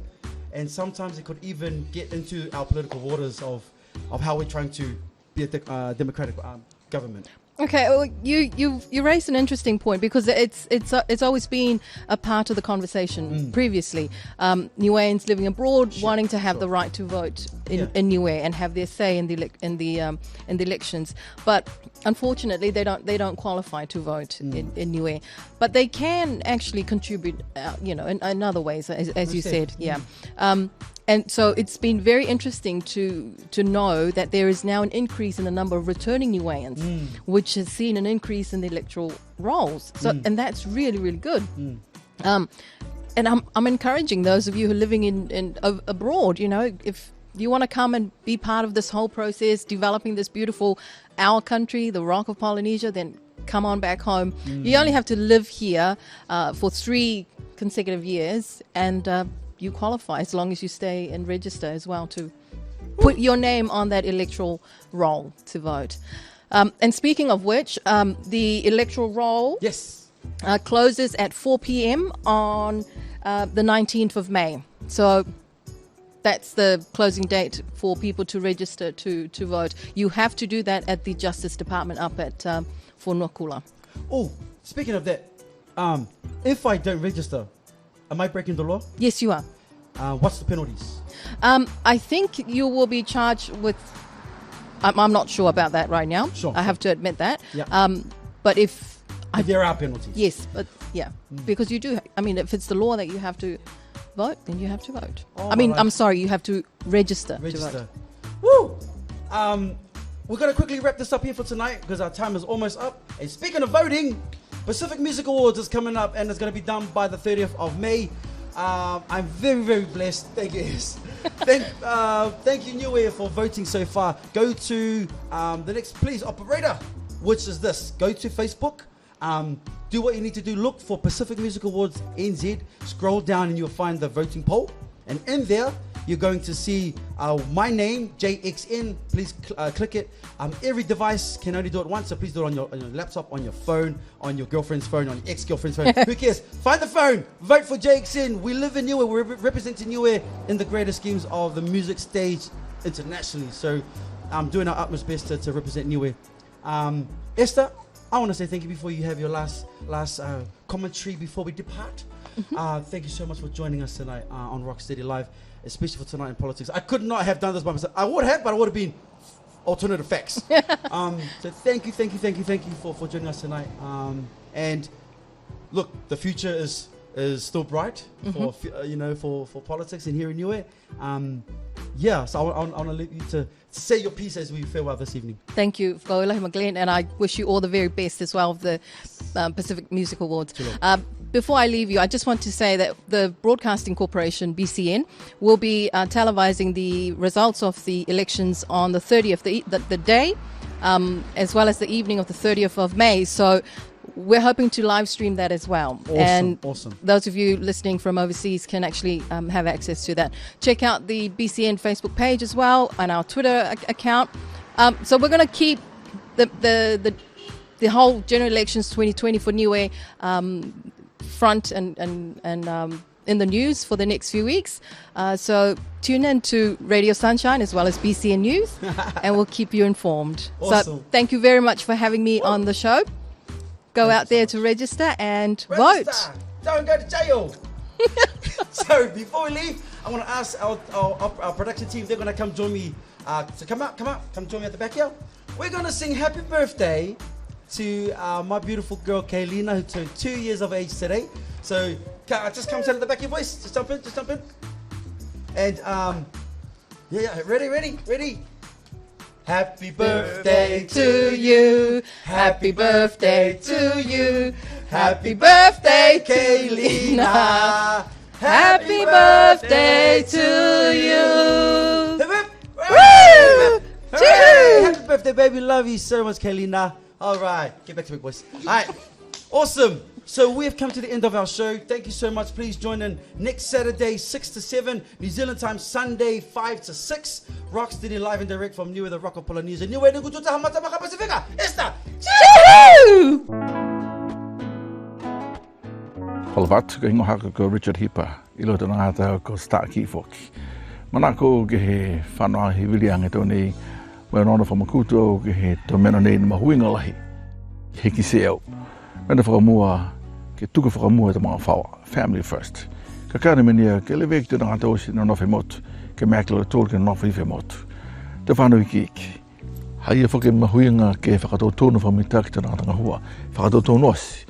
and sometimes it could even get into our political waters of how we're trying to be a democratic government. Okay, well, you raised an interesting point, because it's always been a part of the conversation previously. Niueans living abroad wanting to have the right to vote in Niue and have their say in the elections, but unfortunately they don't qualify to vote in Niue, but they can actually contribute, in other ways, as you said, And so it's been very interesting to know that there is now an increase in the number of returning Niueans, which has seen an increase in the electoral rolls. So, and that's really, really good. And I'm encouraging those of you who are living in abroad, if you want to come and be part of this whole process, developing this beautiful, our country, the Rock of Polynesia, then come on back home. You only have to live here for 3 consecutive years, and you qualify as long as you stay and register as well to put your name on that electoral roll to vote. And speaking of which, the electoral roll closes at 4 p.m. on the 19th of May. So that's the closing date for people to register to vote. You have to do that at the Justice Department up at Forestry. Oh, speaking of that, if I don't register, am I breaking the law? Yes, you are. What's the penalties? I think you will be charged with... I'm not sure about that right now. Sure. I have to admit that. Yeah. But if... there are penalties. Yes, but because you do... if it's the law that you have to vote, then you have to vote. Oh, I'm sorry, you have to register to vote. Woo! We're going to quickly wrap this up here for tonight because our time is almost up. And speaking of voting, Pacific Music Awards is coming up, and it's going to be done by the 30th of May. I'm very, very blessed. Thank you. Thank you, Niue, for voting so far. Go to the next, please, operator, which is this. Go to Facebook. Do what you need to do. Look for Pacific Music Awards NZ. Scroll down and you'll find the voting poll. And in there, you're going to see my name, JXN. Please click it. Every device can only do it once, so please do it on your laptop, on your phone, on your girlfriend's phone, on your ex-girlfriend's phone. Who cares? Find the phone. Vote for JXN. We live in Niue. We're representing Niue in the greater schemes of the music stage internationally. So I'm doing our utmost best to represent Niue. Esther, I want to say thank you before you have your last commentary before we depart. Thank you so much for joining us tonight on ROCKsteady Live, especially for Tonight in Politics. I could not have done this by myself. I would have, but I would have been alternative facts. So thank you for joining us tonight. And look, the future is is still bright for for politics and here in Niue. So I want to leave you to say your piece as we farewell this evening. Thank you, Glen, and I wish you all the very best as well of the Pacific Music Awards. Before I leave you, I just want to say that the Broadcasting Corporation, BCN, will be televising the results of the elections on the 30th, the day, as well as the evening of the 30th of May. So we're hoping to live stream that as well. Awesome. Those of you listening from overseas can actually have access to that. Check out the BCN Facebook page as well and our Twitter account. So we're going to keep the whole general elections 2020 for Niue front and in the news for the next few weeks. So tune in to Radio Sunshine as well as BCN News and we'll keep you informed. Awesome. So thank you very much for having me on the show. Go out there to register and vote. Don't go to jail. So before we leave, I want to ask our production team, they're going to come join me. So come join me at the back here. We're going to sing happy birthday to my beautiful girl Kaylina, who turned 2 years of age today. So just come stand at the back of your voice. Just jump in. And ready? Happy birthday to you. Happy birthday to you. Happy birthday, Kaylina. Happy birthday to you. Happy birthday, baby. Love you so much, Kaylina. All right, get back to me, boys. All right, awesome. So we have come to the end of our show. Thank you so much. Please join in next Saturday, 6 to 7, New Zealand time, Sunday, 5 to 6. ROCKsteady live and direct from Niue, the Rock of Polynesia. Niue, nukututa hamata maka Pacifica. Esta! Choo! Palvat, ko hingo haka ko Richard Hipa, ilo te ngata ko Starkey Foki. Manako ke he whanua he wiliange tōnei, wea nona whamakuto ke he tō mena nei na mahuinga lahi. Hekesi au. Mena whakamua, ke tuku whakamua te mga whaua, family first. Ka kāne menia, ke le veki te ngata osi na nofi motu, ke mea ke le tōl ke nofi ife motu. Te whanau iki iki. Hai e whake mahuinga ke whakatau tōna whamitaki te ngata ngahua, whakatau tōna osi,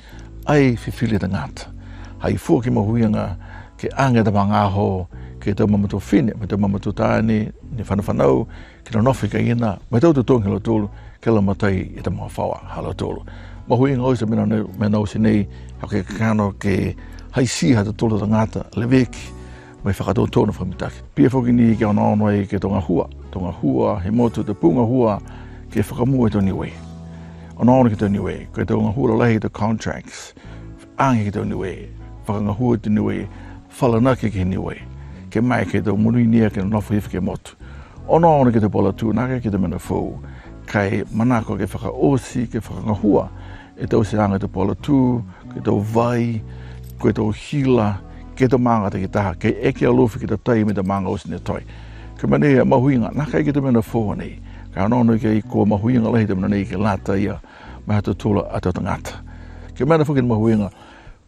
ai whiwhile te ngata. Hai fuaki mahuinga ke ange te mga aho, ke tau mamatu whine, me tau mamatu tāne, ni whanau, ke na nofi ka ina, me tau te tōngi lo tōlu, ke la matai i te mga whaua, halo tōlu. Mahuinga oisa mena osi nei, hake kakano ke hai siha te tōlu te ngata, le veki, mai whakatau tōna whamitaki. Pia whoki ni ke ona onoi ke tonga hua, he motu te punga hua, ke whakamua e tō Niue. Ona ona ke tō Niue, ke tonga hua lahi te contracts, ange ke tō Niue, whakanga hua te Niue, whalanake ke Niue, ke mai ke tō munuinia ke nofu hifa ke motu. Ona ona ke te pola tūnaka ke te mena fōu, kai manako ke whakaosi, ke whakanga hua, e tau se anga te pola tū, ke tau vai, ke tau hila, ke tau manga te ki taha, ke eke alofi ke tau tai me te manga osi ne toi. Ke manea mahuinga, naka ke te mena fōa nei, ka anono ke i kua mahuinga lahi te mena nei ke lata ia, mai hata tūla atau tangata. Ke mena whukin mahuinga,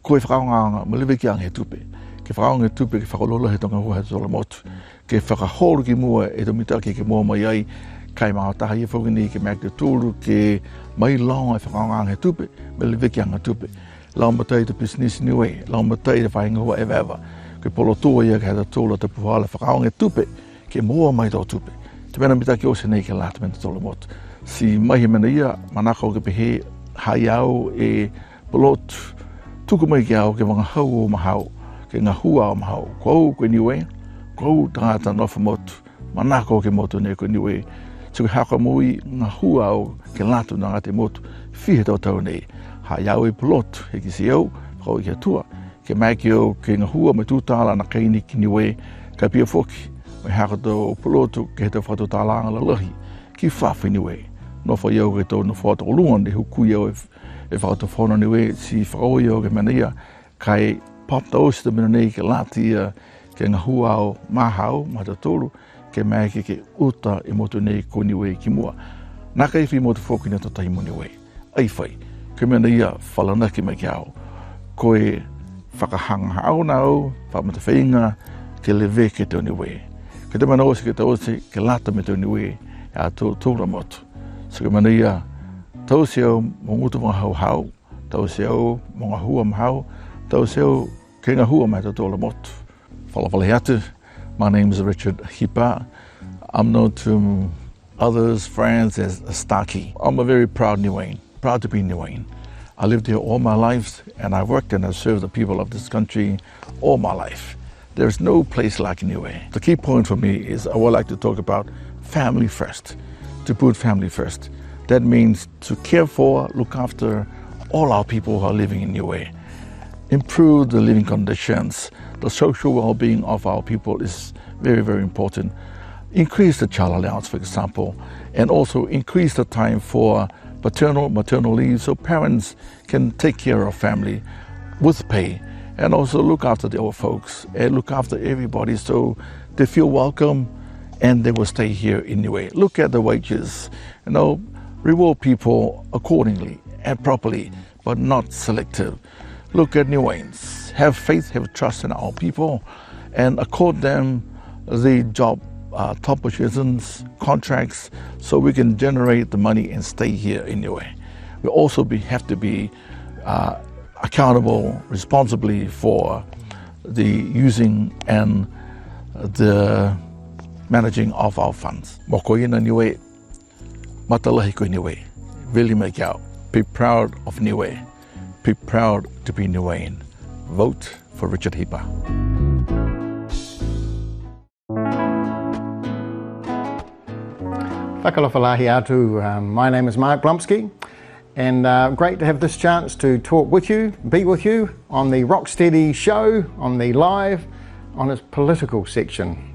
koe whakaonga ma lewe ki ang he tupe. Ke whakaonga he tupe ke whakalola he tonga hua he tola motu. Ke whakaholu ki mua e to mitaki ke mua mai ai, kai mga taha i whukini ke mea ke tūru ke mai launga e whakaonga he tupe, me lewe ki anga tupe. Lau matai te business Niue, lau matai te whainga hua ewa. Ke polo tua ia ke hata tūla te puhala whakaonga he tupe, ke mua mai tō tupe. Te mena mitaki o se nei ke lata mena tola motu. Si mahi mena ia, manako ke pehe HIO e pilotu, tuku mai ki au ke mga hau o mahau, ke ngā hua o mahau. Kau koe Niue, kau tangata nofa motu, manako ke motu ne koe Niue. So ke haka mui ngā hua o ke latu na ngate motu, whihe tau tau nei. HIO e pilotu, Hekesi au, kau i ke atua, ke mai ki au ke ngā hua me tūtala na kaini ki Niue, ka pia foki, mai haka tau pilotu ke he tau whatu tālanga la lahi, ki whawhi Niue. Nofa iau ke tau na whatu o lunga ne huku iau e whakata whona Niue si whakao iau ke mena ia kai pop ta osi ta mena nei ke lati ia ke ngā hua o mahau, mata tolu, ke mai ke uta i motu nei ko Niue ki mua. Naka i whi motu whoki na tatai mo Niue. Ai whai, ke mena ia whalanaki mai ki au. Koe whakahanga au na au, whamata whainga ke lewe ke tau Niue. Ke te mana osi ke tau osi ke lata me tau Niue a tōra motu. So ke mana ia tau se au mo ngutu mga hau hau, tau se au mga hua mahau, tau se au Kenga hua mai te tōla motu. Whalawhale atu. My name is Richard Hipa. I'm known to others, friends, as Starkey. I'm a very proud Niuean, proud to be Niuean. I lived here all my life, and I worked and I served the people of this country all my life. There's no place like Niue. The key point for me is I would like to talk about family first, to put family first. That means to care for, look after all our people who are living in Niue. Improve the living conditions. The social well-being of our people is very, very important. Increase the child allowance, for example, and also increase the time for maternal leave so parents can take care of family with pay, and also look after the old folks and look after everybody so they feel welcome and they will stay here in Niue. Look at the wages, reward people accordingly and properly, but not selective. Look at Niueans, have faith, have trust in our people, and accord them the job top positions, contracts, so we can generate the money and stay here in Niue. We also have to be accountable responsibly for the using and the managing of our funds. Moko ina Niue, matalahi koe Niue. Really make out. Be proud of Niue. Be proud to be Niuean. Vote for Richard Hipa. Whakalawhalahi atu. My name is Mark Blumsky, and great to have this chance to talk with you, be with you on the ROCKsteady show, on the live, on its political section.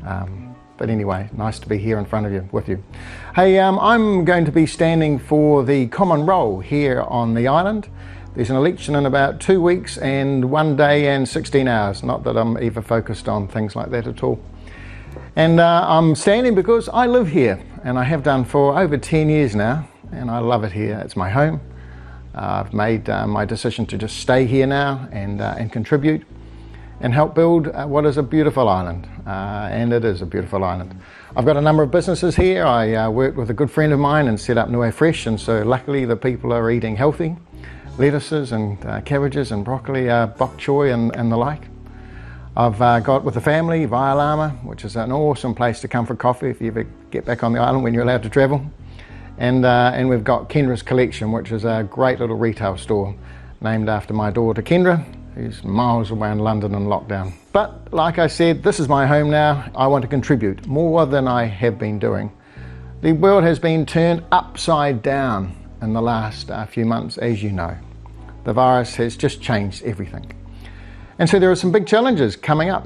But anyway, nice to be here in front of you, with you. Hey, I'm going to be standing for the common role here on the island. There's an election in about 2 weeks and 1 day and 16 hours. Not that I'm ever focused on things like that at all. And I'm standing because I live here, and I have done for over 10 years now, and I love it here. It's my home. I've made my decision to just stay here now and contribute and help build what is a beautiful island, and it is a beautiful island. I've got a number of businesses here. I worked with a good friend of mine and set up Niue Fresh, and so luckily the people are eating healthy, lettuces and cabbages and broccoli, bok choy and the like. I've got with the family Vaialama, which is an awesome place to come for coffee if you ever get back on the island when you're allowed to travel. And we've got Kendras Kollection, which is a great little retail store named after my daughter Kendra, who's miles away in London in lockdown. But like I said, this is my home now. I want to contribute more than I have been doing. The world has been turned upside down in the last few months, as you know. The virus has just changed everything. And so there are some big challenges coming up,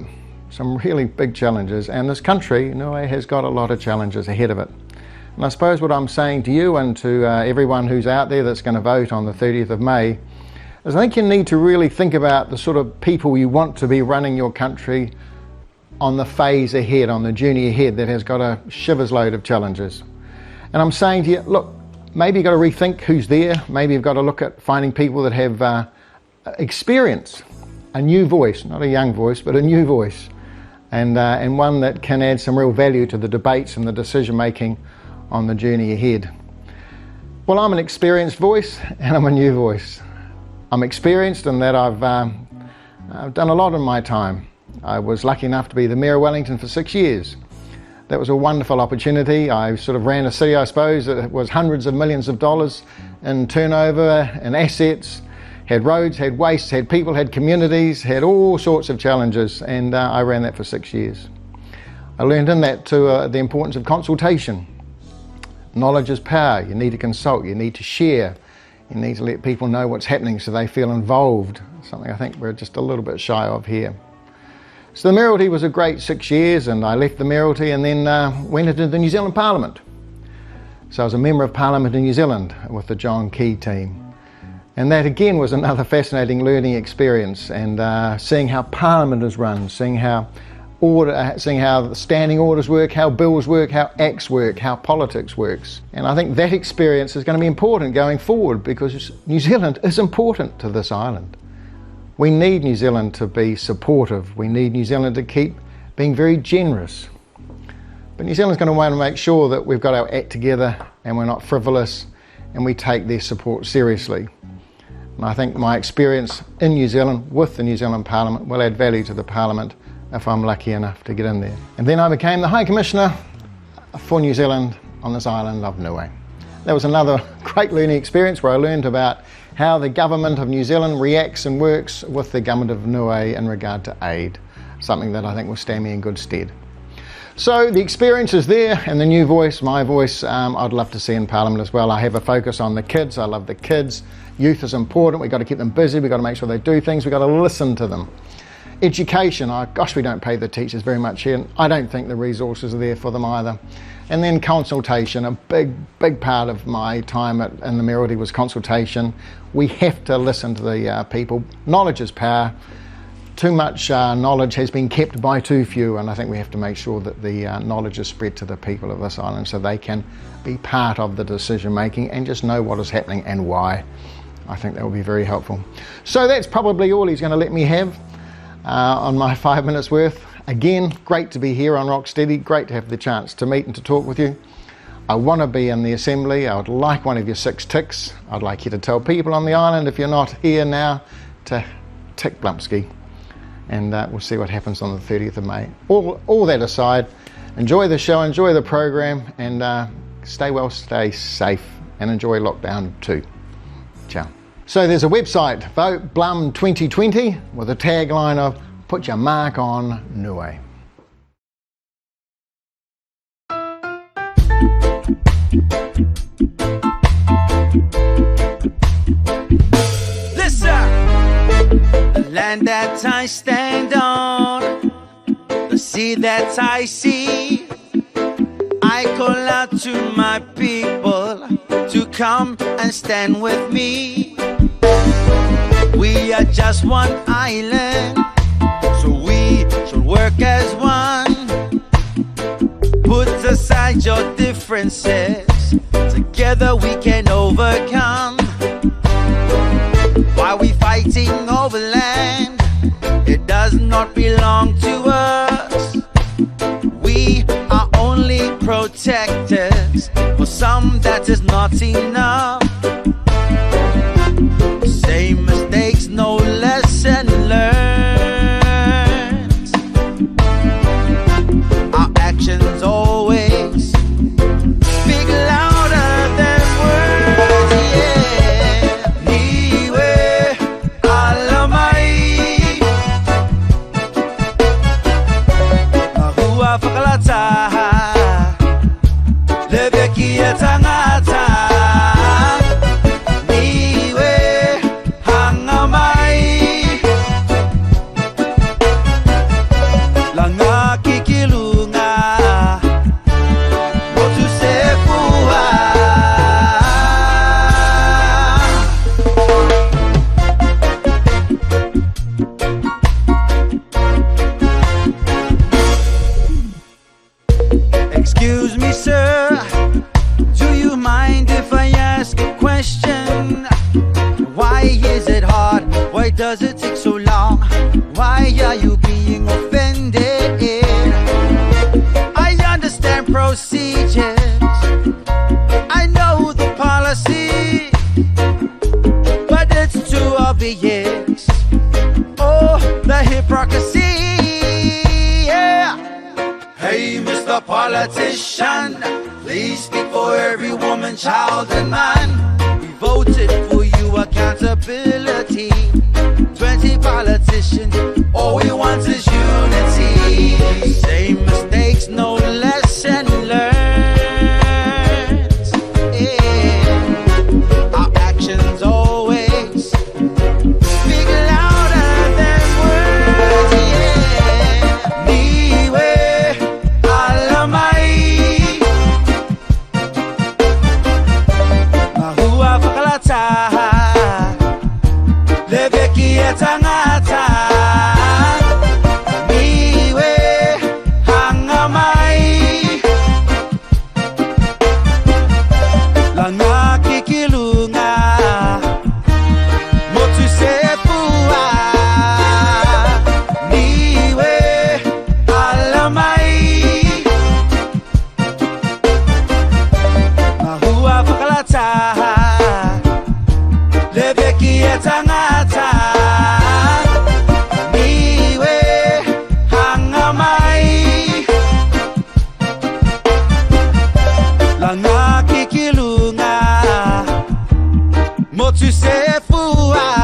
some really big challenges, and this country, Niue, has got a lot of challenges ahead of it. And I suppose what I'm saying to you and to everyone who's out there that's going to vote on the 30th of May is I think you need to really think about the sort of people you want to be running your country on the phase ahead, on the journey ahead that has got a shiver's load of challenges. And I'm saying to you, look, maybe you've got to rethink who's there. Maybe you've got to look at finding people that have experience. A new voice, not a young voice, but a new voice, and one that can add some real value to the debates and the decision making on the journey ahead. Well, I'm an experienced voice and I'm a new voice. I'm experienced in that I've done a lot in my time. I was lucky enough to be the Mayor of Wellington for 6 years. That was a wonderful opportunity. I sort of ran a city, I suppose, that was hundreds of millions of dollars in turnover and assets. Had roads, had waste, had people, had communities, had all sorts of challenges, and I ran that for 6 years. I learned in that to the importance of consultation. Knowledge is power. You need to consult, you need to share, you need to let people know what's happening so they feel involved, something I think we're just a little bit shy of here. So the Mayoralty was a great 6 years, and I left the Mayoralty and then went into the New Zealand Parliament. So I was a Member of Parliament in New Zealand with the John Key team. And that again was another fascinating learning experience, and seeing how Parliament is run, seeing how the standing orders work, how bills work, how acts work, how politics works. And I think that experience is going to be important going forward because New Zealand is important to this island. We need New Zealand to be supportive. We need New Zealand to keep being very generous. But New Zealand's going to want to make sure that we've got our act together and we're not frivolous and we take their support seriously. And I think my experience in New Zealand with the New Zealand Parliament will add value to the Parliament if I'm lucky enough to get in there. And then I became the High Commissioner for New Zealand on this island of Niue. That was another great learning experience where I learned about how the government of New Zealand reacts and works with the government of Niue in regard to aid, something that I think will stand me in good stead. So the experience is there, and the new voice, my voice, I'd love to see in Parliament as well. I have a focus on the kids. I love the kids. Youth is important. We've got to keep them busy. We've got to make sure they do things. We've got to listen to them. Education, gosh, we don't pay the teachers very much here. I don't think the resources are there for them either. And then consultation, a big part of my time in the Mayoralty was consultation. We have to listen to the people. Knowledge is power. Too much knowledge has been kept by too few, and I think we have to make sure that the knowledge is spread to the people of this island so they can be part of the decision making and just know what is happening and why. I think that will be very helpful. So that's probably all he's going to let me have on my 5 minutes worth. Again, great to be here on ROCKsteady, great to have the chance to meet and to talk with you. I want to be in the Assembly. I would like one of your 6 ticks. I'd like you to tell people on the island, if you're not here now, to tick Blumpski. And we'll see what happens on the 30th of May. All that aside, enjoy the show, enjoy the program, and stay well, stay safe, and enjoy lockdown too. Ciao. So there's a website, Vote Blum 2020, with a tagline of "Put your mark on Niue." The land that I stand on, the sea that I see, I call out to my people to come and stand with me. We are just one island, so we should work as one. Put aside your differences, together we can overcome. Why we fighting over land? It does not belong to us. We are only protectors. For some that is not enough. Same mistakes, no lesson learned. Our actions always speak louder than words, yeah. Niue, alamai, mahua fakalata, lebeki etangata. Niue, hangamai, langa kikilunga, motu sepua. Excuse me, sir, do you mind if I ask a question? Why is it hard? Why does it take so long? Why are you being offended? I understand procedures, I know the policy, but it's too obvious. Oh, the hypocrisy, yeah. Hey, Mr. Politician, please speak for every woman, child, and man. We voted for you, accountability. 20 politicians, all we want is unity. Same mistakes, no lesson learned. Yeah. Our actions always speak louder than words, yeah. Niue, alamai, mahua fakalata, lebeki etangata. Niue, hangamai, langa kikilunga, motu sepua. Niue, alamai, mahua fakalata, e tangata niwe hanga mai langa kikilunga motu se fua